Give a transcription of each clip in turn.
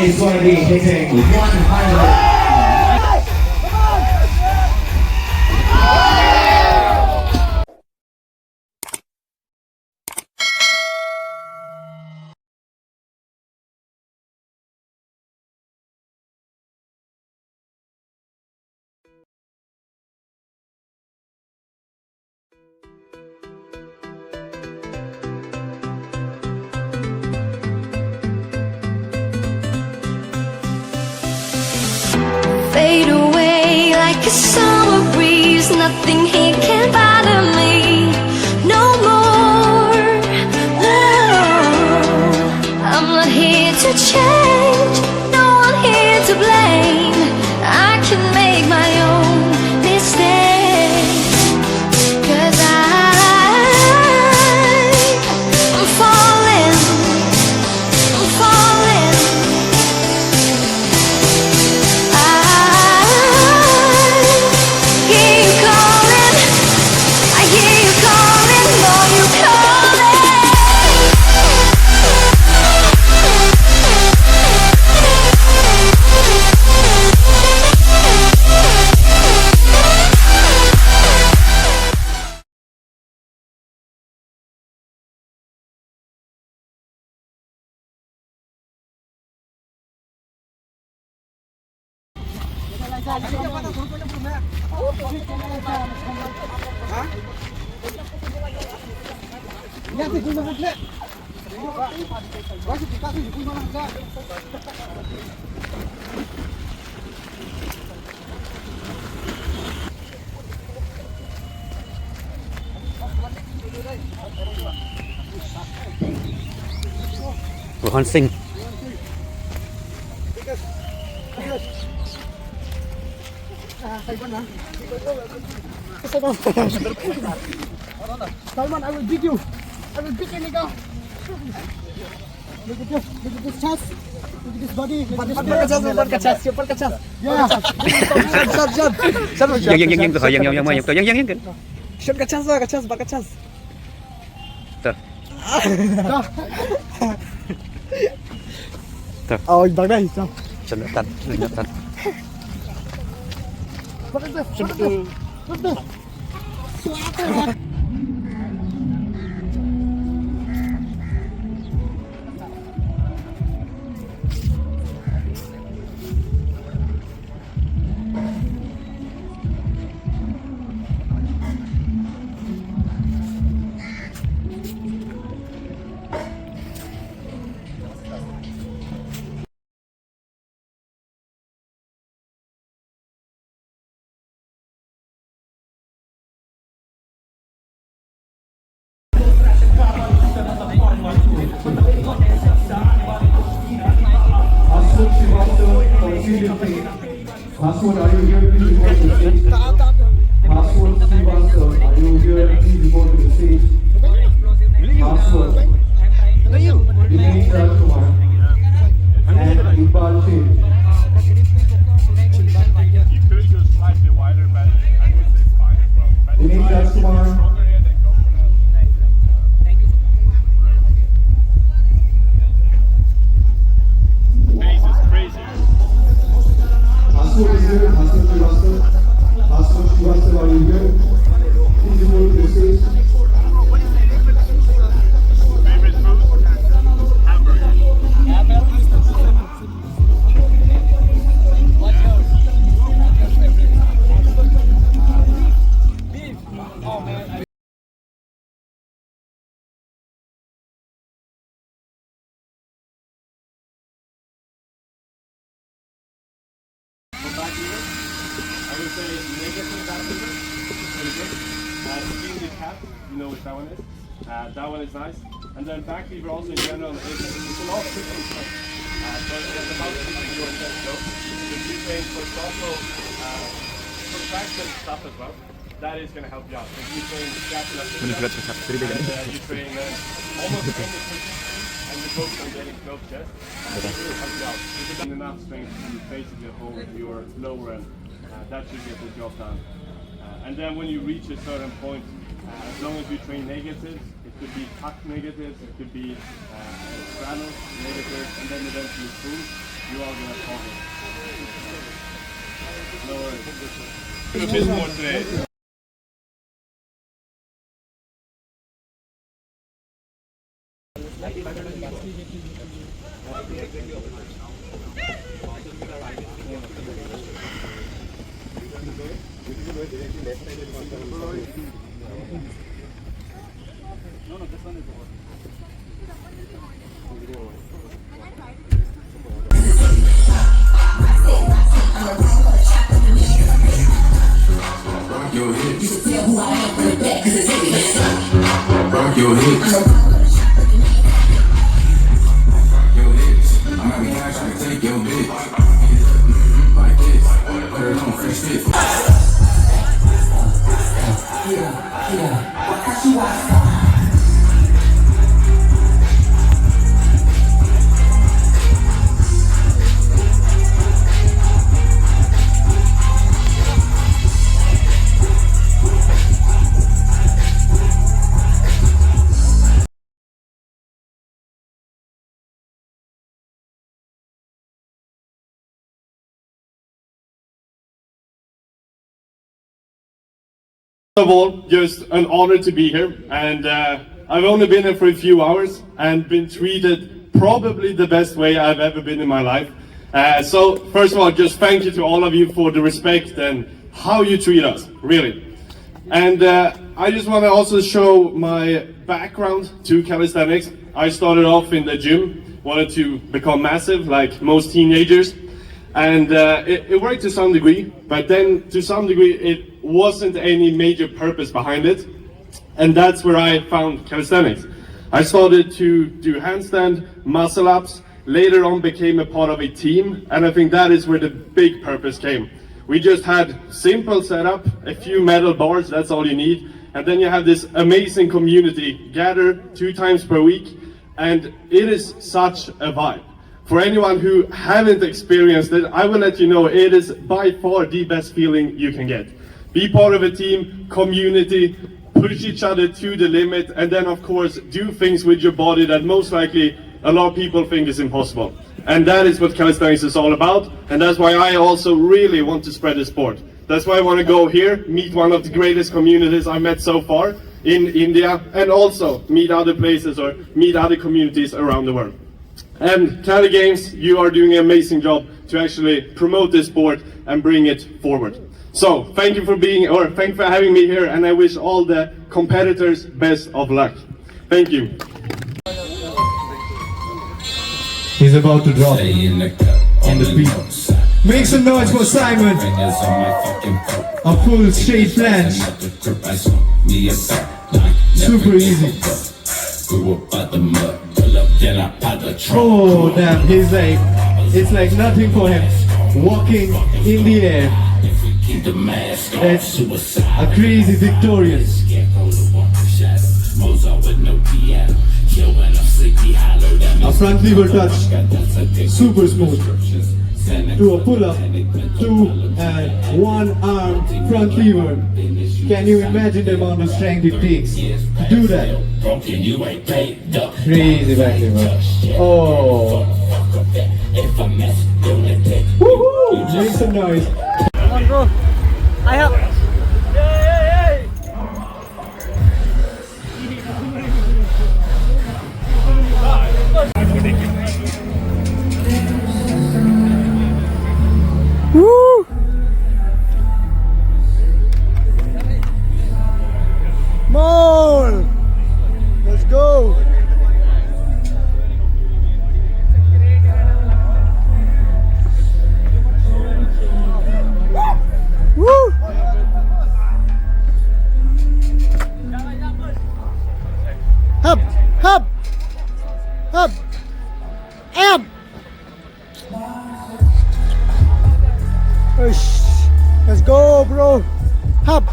is going to be hitting 100. Fade away like a summer breeze. Nothing here can bother me no more. No, I'm not here to change. No one here to blame. I can make my own mistakes. 'Cause I'm falling. I'm falling. Con sinh. Salman, I will beat you. I will beat you, nigga. Look at this. Look at this chest. Look at this body. Look at this chest. Yeah. Dân thôi dân. Shot cái chest rồi, cái chest. Bằng đây sao? Chân nữa tận. Password, are you here? Please report to the stage. Password, Srivastava, are you here? Please report to the stage. Password, Dinesh Rajkumar and Iqbal Sheikh. You could go slightly wider, but I would say it's fine as well. Dinesh Rajkumar. Pace is crazy. Password is here. Password Srivastava. Password Srivastava, are you here? Please report to the stage. Favorite food? Hamburger. I would say negative baptism. Pretty good. Seeing the cat, you know which that one is. That one is nice. And then back lever also in general, it's a lot of different stuff. So it's about keeping your chest low. If you train for also contraction stuff as well, that is going to help you out. If you train scapula and you train almost any position and you focus on getting close chest, it will help you out. If you have enough strength to basically hold your lower end, that should get the job done. And then when you reach a certain point, as long as you train negatives, it could be tuck negatives, it could be straddle negatives, and then eventually full. you are gonna follow. No worries. A bit more today. Your hips. Rock your hips. Your hips. I might be high trying to take your bitch. Like this. Put it on fresh fit. First of all, just an honor to be here, and I've only been here for a few hours and been treated probably the best way I've ever been in my life. So first of all, just thank you to all of you for the respect and how you treat us, really. And I just want to also show my background to calisthenics. I started off in the gym, wanted to become massive like most teenagers. And it worked to some degree, but then to some degree it wasn't any major purpose behind it. And that's where I found calisthenics. I started to do handstand, muscle ups, later on became a part of a team, and I think that is where the big purpose came. We just had simple setup, a few metal bars, that's all you need, and then you have this amazing community gather 2 times per week, and it is such a vibe. For anyone who haven't experienced it, I will let you know it is by far the best feeling you can get. Be part of a team, community, push each other to the limit, and then of course do things with your body that most likely a lot of people think is impossible. And that is what calisthenics is all about, and that's why I also really want to spread the sport. That's why I want to go here, meet one of the greatest communities I've met so far in India, and also meet other places or meet other communities around the world. And Caligames, you are doing an amazing job to actually promote this sport and bring it forward. So thank you for thank you for having me here, and I wish all the competitors best of luck. Thank you. He's about to drop on the beat. Make some noise for Simon. A full straight flange. Super easy. Oh damn, he's like, it's like nothing for him. Walking in the air. That's a crazy victorious. A front lever touch, super smooth. To a pull-up, 2 and 1 arm front lever. Can you imagine the amount of strength it takes to do that? Crazy back lever. Oh. Woohoo! Make some noise. Come on, bro. I have. Woo! More! Let's go! Woo! Hub! Hub! Hub! Am! Let's go, bro. Hop.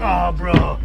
Oh, bro.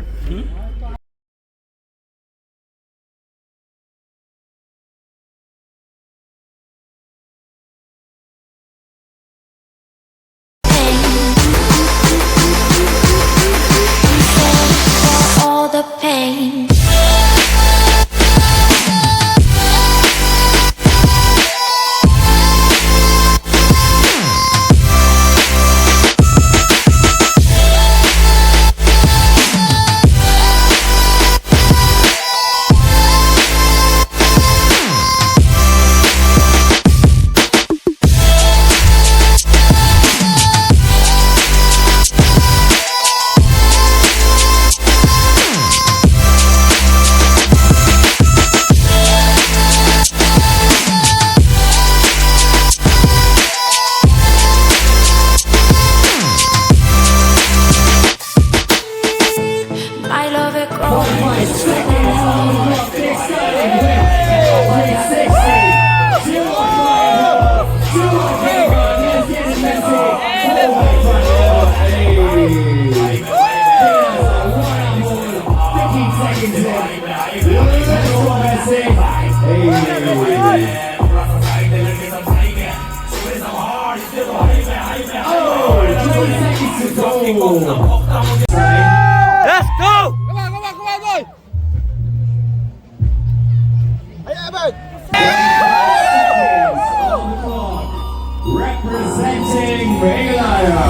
Training regulator.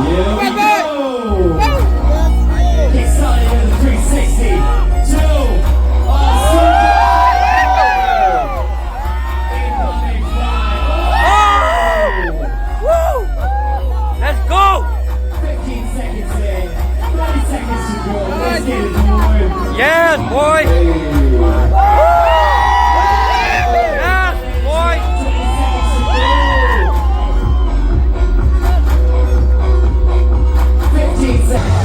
Here we go. Get started with the 360. 2, incoming fly. Let's go! 15 seconds in. 30 seconds to go. Let's get it, boy. Yes, boy! Yes, boy! 15 seconds.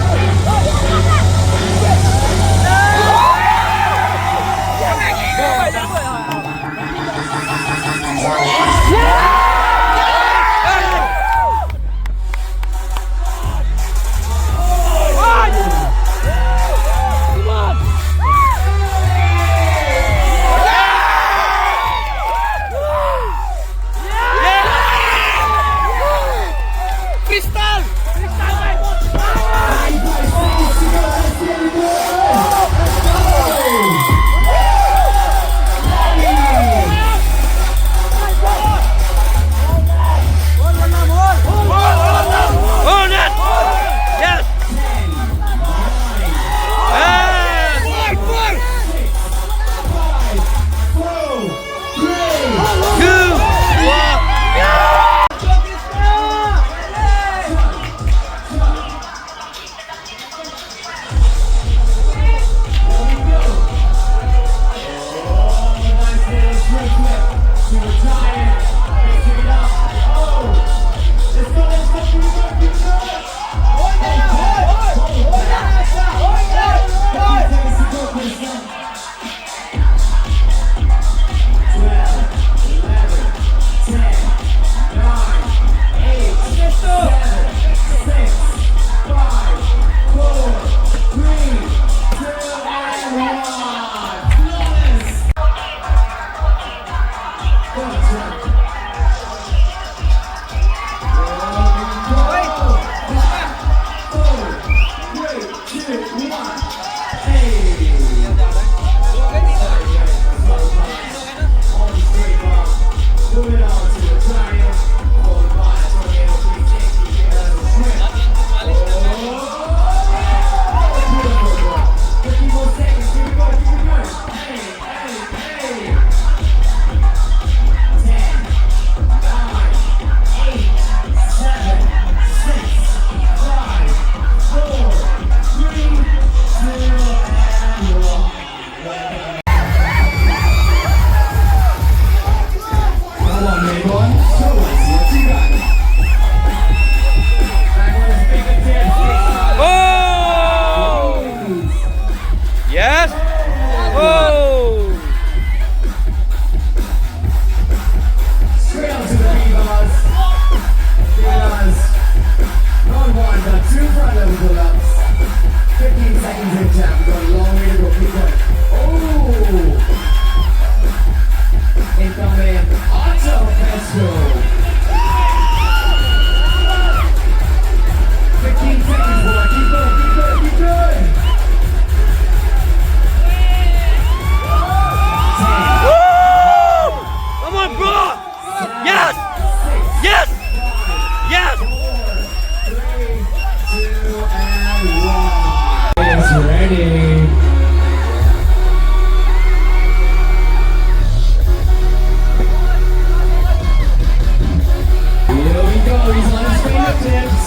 Hold it! Yes! Yes! Oh! Straight up to the beavers. Beavers. Not one, but 2 front level pull-ups. 15 seconds in champ. Got a long way to go. Keep going. Oh! Incoming auto pesto. 15 seconds, boy. Keep going, keep going, keep going. 10. Come on, bro! Yes! Yes! Yes! 3, 2, and 1. It's ready. Here we go. He's on his fingertips.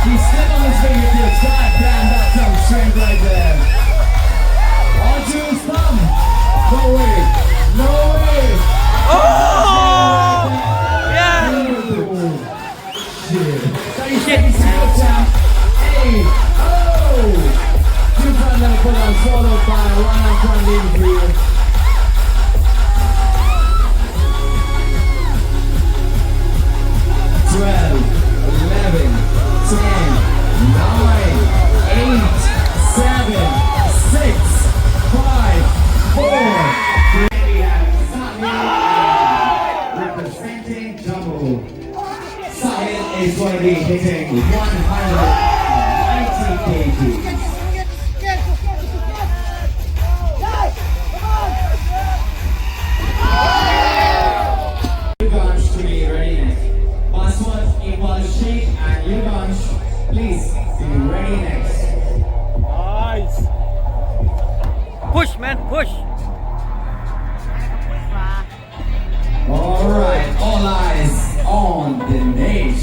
He's still on his fingertips. God damn, that's some strength right there. Onto his thumb. No way. No way. Oh! Yeah! Shit. 30 seconds to go, champ. Hey. Oh. 2 front level pull-ups followed by 1 arm front lean for you. 12, 11, 10, 9, 8, 7, 6, 5, 4, 3. Representing double. Sahil is going to be hitting 100. kg. Yugansh to be ready next. Password equal shake and Yugansh, please be ready next. Push, man, push. Alright, all eyes on the niche.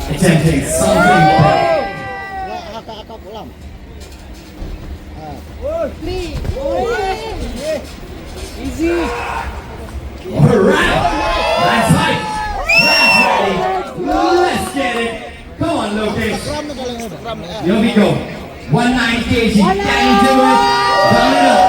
Attempting something big. Akak pulang. Alright, that's right. That's ready. Let's get it. Come on, Lucas. Here we go. 190 kg. Can you do it? Turn it up.